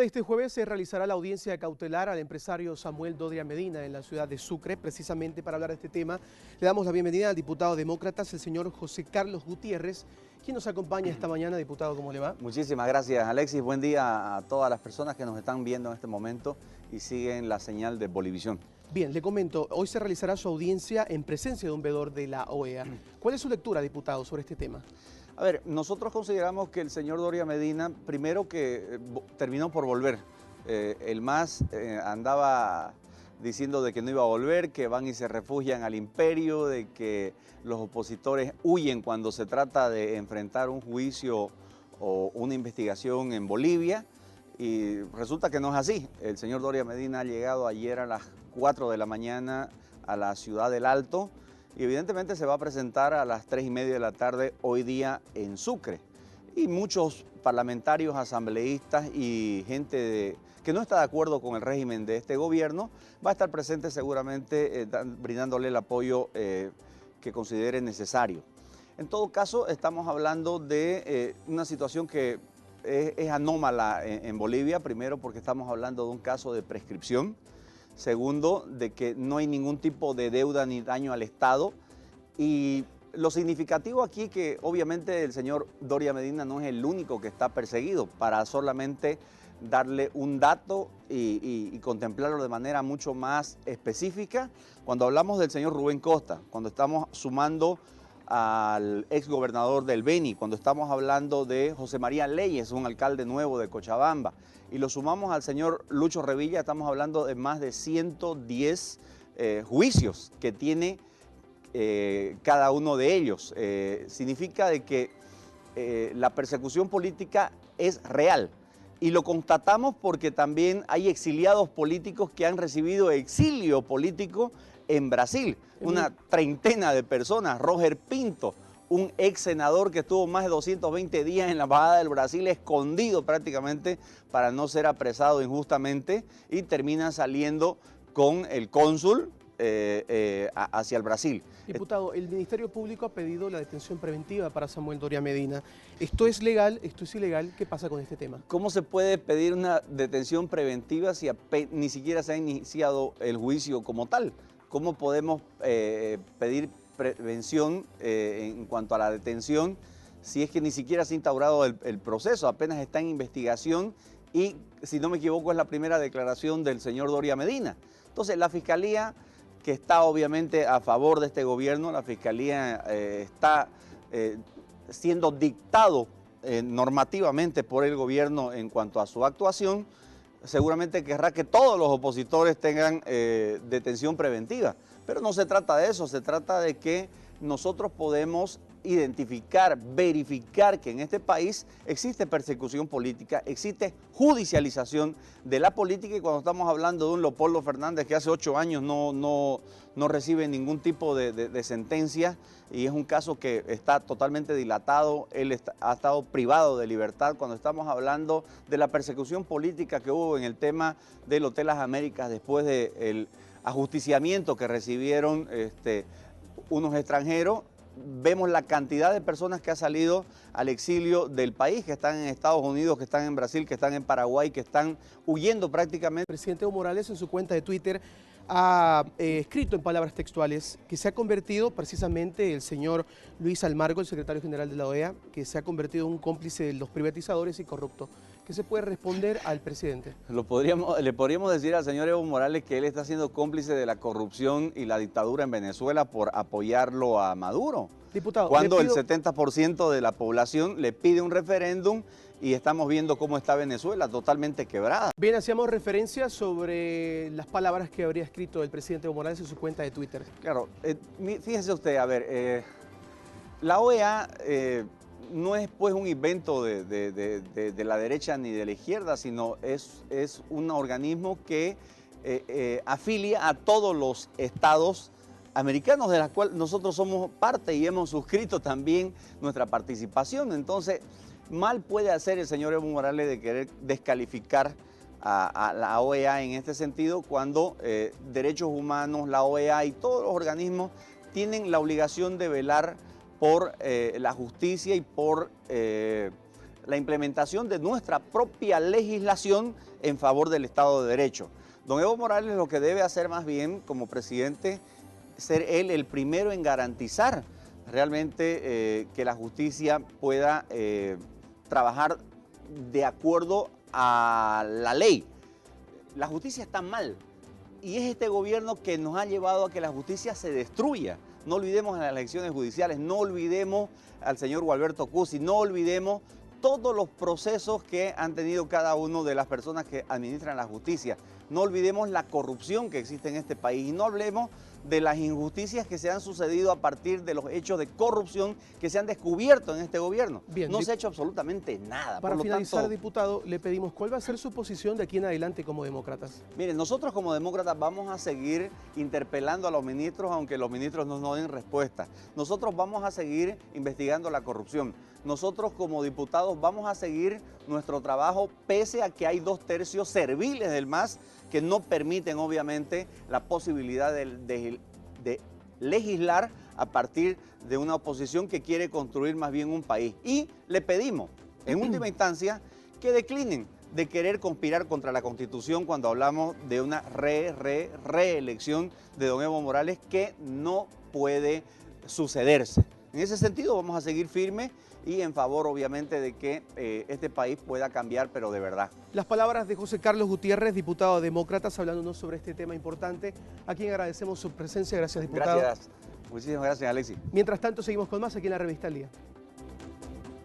de este jueves se realizará la audiencia cautelar al empresario Samuel Doria Medina en la ciudad de Sucre. Precisamente para hablar de este tema, le damos la bienvenida al diputado demócrata, el señor José Carlos Gutiérrez, quien nos acompaña esta mañana. Diputado, ¿cómo le va? Muchísimas gracias, Alexis. Buen día a todas las personas que nos están viendo en este momento y siguen la señal de Bolivisión. Bien, le comento, hoy se realizará su audiencia en presencia de un veedor de la OEA. ¿Cuál es su lectura, diputado, sobre este tema? A ver, nosotros consideramos que el señor Doria Medina, primero que terminó por volver. El MAS andaba diciendo de que no iba a volver, que van y se refugian al imperio, de que los opositores huyen cuando se trata de enfrentar un juicio o una investigación en Bolivia. Y resulta que no es así. El señor Doria Medina ha llegado ayer a las 4 de la mañana a la ciudad del Alto y evidentemente se va a presentar a las 3:30 de la tarde hoy día en Sucre. Y muchos parlamentarios, asambleístas y gente que no está de acuerdo con el régimen de este gobierno va a estar presente seguramente brindándole el apoyo que considere necesario. En todo caso, estamos hablando de una situación que es anómala en Bolivia, primero porque estamos hablando de un caso de prescripción, segundo de que no hay ningún tipo de deuda ni daño al Estado, y lo significativo aquí que obviamente el señor Doria Medina no es el único que está perseguido. Para solamente darle un dato y contemplarlo de manera mucho más específica, cuando hablamos del señor Rubén Costa, cuando estamos sumando al exgobernador del Beni, cuando estamos hablando de José María Leyes, un alcalde nuevo de Cochabamba, y lo sumamos al señor Lucho Revilla, estamos hablando de más de 110 juicios que tiene cada uno de ellos. Significa de que la persecución política es real. Y lo constatamos porque también hay exiliados políticos que han recibido exilio político en Brasil. Una treintena de personas. Roger Pinto, un ex senador que estuvo más de 220 días en la embajada del Brasil, escondido prácticamente para no ser apresado injustamente, y termina saliendo con el cónsul hacia el Brasil. Diputado, el Ministerio Público ha pedido la detención preventiva para Samuel Doria Medina. ¿Esto es legal? ¿Esto es ilegal? ¿Qué pasa con este tema? ¿Cómo se puede pedir una detención preventiva si ni siquiera se ha iniciado el juicio como tal? ¿Cómo podemos pedir prevención en cuanto a la detención si es que ni siquiera se ha instaurado el proceso? Apenas está en investigación y, si no me equivoco, es la primera declaración del señor Doria Medina. Entonces, la Fiscalía, que está obviamente a favor de este gobierno, la Fiscalía está siendo dictado normativamente por el gobierno en cuanto a su actuación, seguramente querrá que todos los opositores tengan detención preventiva. Pero no se trata de eso, se trata de que nosotros podemos identificar, verificar que en este país existe persecución política, existe judicialización de la política, y cuando estamos hablando de un Leopoldo Fernández que hace 8 años no recibe ningún tipo de sentencia, y es un caso que está totalmente dilatado, él ha estado privado de libertad. Cuando estamos hablando de la persecución política que hubo en el tema del Hotel Las Américas después del ajusticiamiento que recibieron unos extranjeros, vemos la cantidad de personas que ha salido al exilio del país, que están en Estados Unidos, que están en Brasil, que están en Paraguay, que están huyendo prácticamente. El presidente Evo Morales, en su cuenta de Twitter, ha escrito en palabras textuales que se ha convertido precisamente el señor Luis Almagro, el secretario general de la OEA, que se ha convertido en un cómplice de los privatizadores y corrupto. ¿Qué se puede responder al presidente? Le podríamos decir al señor Evo Morales que él está siendo cómplice de la corrupción y la dictadura en Venezuela por apoyarlo a Maduro. Diputado, cuando el 70% de la población le pide un referéndum y estamos viendo cómo está Venezuela, totalmente quebrada. Bien, hacíamos referencia sobre las palabras que habría escrito el presidente Evo Morales en su cuenta de Twitter. Claro, fíjese usted, a ver, la OEA no es pues un invento de la derecha ni de la izquierda, sino es un organismo que afilia a todos los estados americanos, de los cuales nosotros somos parte y hemos suscrito también nuestra participación. Entonces, mal puede hacer el señor Evo Morales de querer descalificar a la OEA en este sentido, cuando derechos humanos, la OEA y todos los organismos tienen la obligación de velar por la justicia y por la implementación de nuestra propia legislación en favor del Estado de Derecho. Don Evo Morales lo que debe hacer más bien como presidente, ser él el primero en garantizar realmente que la justicia pueda trabajar de acuerdo a la ley. La justicia está mal y es este gobierno que nos ha llevado a que la justicia se destruya. No olvidemos las elecciones judiciales, no olvidemos al señor Gualberto Cusi, no olvidemos todos los procesos que han tenido cada una de las personas que administran la justicia. No olvidemos la corrupción que existe en este país y no hablemos de las injusticias que se han sucedido a partir de los hechos de corrupción que se han descubierto en este gobierno. Bien, no se ha hecho absolutamente nada. Para finalizar, diputado, le pedimos cuál va a ser su posición de aquí en adelante como demócratas. Miren, nosotros como demócratas vamos a seguir interpelando a los ministros, aunque los ministros no nos den respuesta. Nosotros vamos a seguir investigando la corrupción. Nosotros como diputados vamos a seguir nuestro trabajo pese a que hay 2/3 serviles del MAS que no permiten obviamente la posibilidad de legislar a partir de una oposición que quiere construir más bien un país. Y le pedimos, en última instancia, que declinen de querer conspirar contra la Constitución cuando hablamos de una reelección de don Evo Morales que no puede sucederse. En ese sentido vamos a seguir firmes y en favor obviamente de que este país pueda cambiar, pero de verdad. Las palabras de José Carlos Gutiérrez, diputado de Demócratas, hablándonos sobre este tema importante, a quien agradecemos su presencia. Gracias, diputado. Gracias. Muchísimas gracias, Alexis. Mientras tanto, seguimos con más aquí en la Revista El Día.